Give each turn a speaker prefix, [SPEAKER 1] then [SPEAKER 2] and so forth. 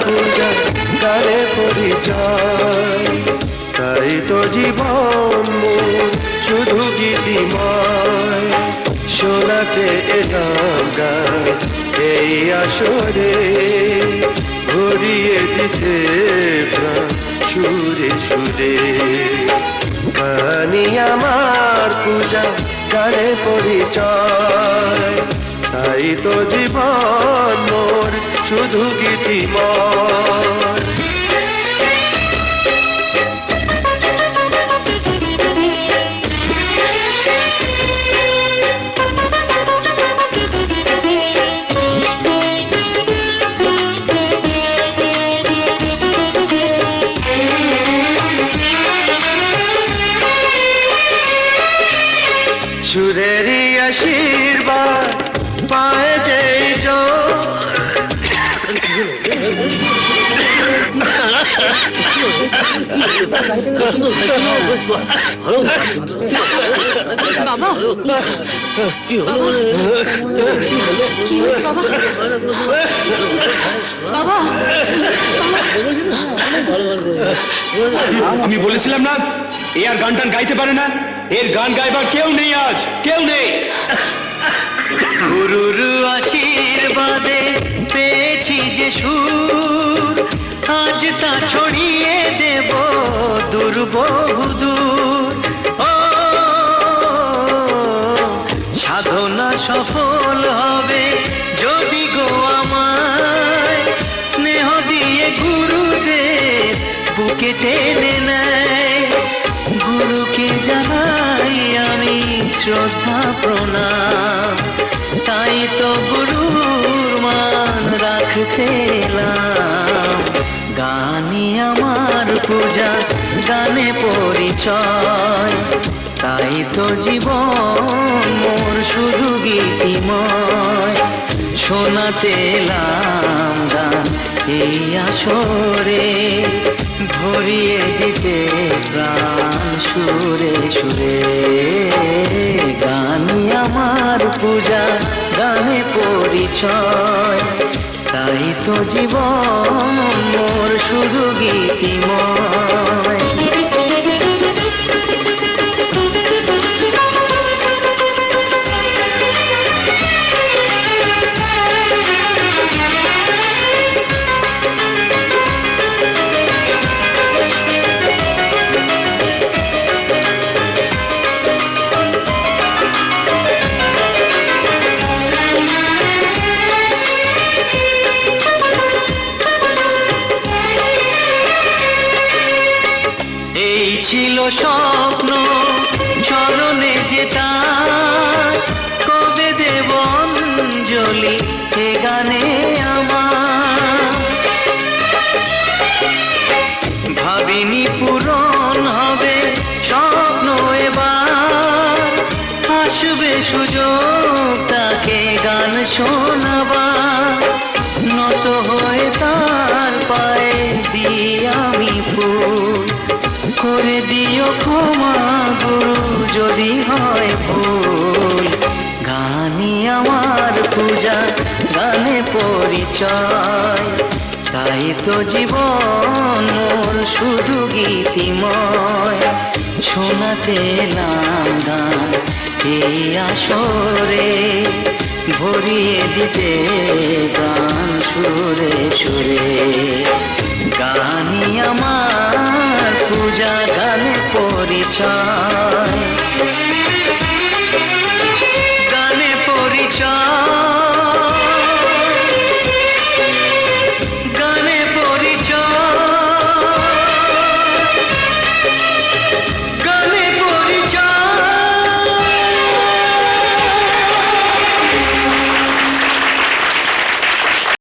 [SPEAKER 1] পূজা গানে পরিচয়। তাই তো জীবন মোর শুধু গীতিময়, শোনাতে এলাম গান এই আসরে, ভরিয়ে দিতে প্রাণ সুরে সুরে। গানই আমার পূজা গানে পরিচয়, তাই তো জীবন মোর শুধু গীতিময়। সুরেরই আশীর্বাদ পায় যেই
[SPEAKER 2] বাবা কি হয়েছে বাবা? বাবা
[SPEAKER 3] আমি বলেছিলাম না এ আর গান টান গাইতে পারে না, এর গান গাইবার কেউ নেই, আজ কেউ নেই।
[SPEAKER 1] গুরুর আশীর্বাদে পেয়েছি যে সুর, আজ তা ছড়িয়ে দেব দূর বহুদূর। ও সাধনা সফল হবে যদি গো আমায় স্নেহ দিয়ে গুরুদেব বুকে টেনে নেয়। গুরুকে জানাই আমি শ্রদ্ধা প্রণাম, তাই তো গুরুর মান রাখতে এলাম। গানই আমার পূজা গানে পরিচয়, তাই তো জীবন মোর শুধু গীতিময়। শোনাতে এলাম গান এই আসরে, ভরিয়ে দিতে প্রাণ সুরে সুরে। গানই আমার পূজা গানে পরিচয়, তাই তো জীবন মোর শুধু গীতিময়। ছিল স্বপ্ন চরণে যেটা, কবে দেব অঞ্জলি এ গানে আমার। ভাবিনি পূরণ হবে স্বপ্ন এবার, আসবে সুযোগ তাকে গান শোনাবার। নত হয়ে তার পায়ে দিই আমি ফুল, করে দিও ক্ষমা গুরু যদি হয় ভুল। গানই আমার পূজা গানে পরিচয়, তাই তো জীবন মোর শুধু গীতিময়। শোনাতে এলাম গান এই আসরে, ভরিয়ে দিতে গান সুরে সুরে। গানই আমার পূজা গানে পরিচয়।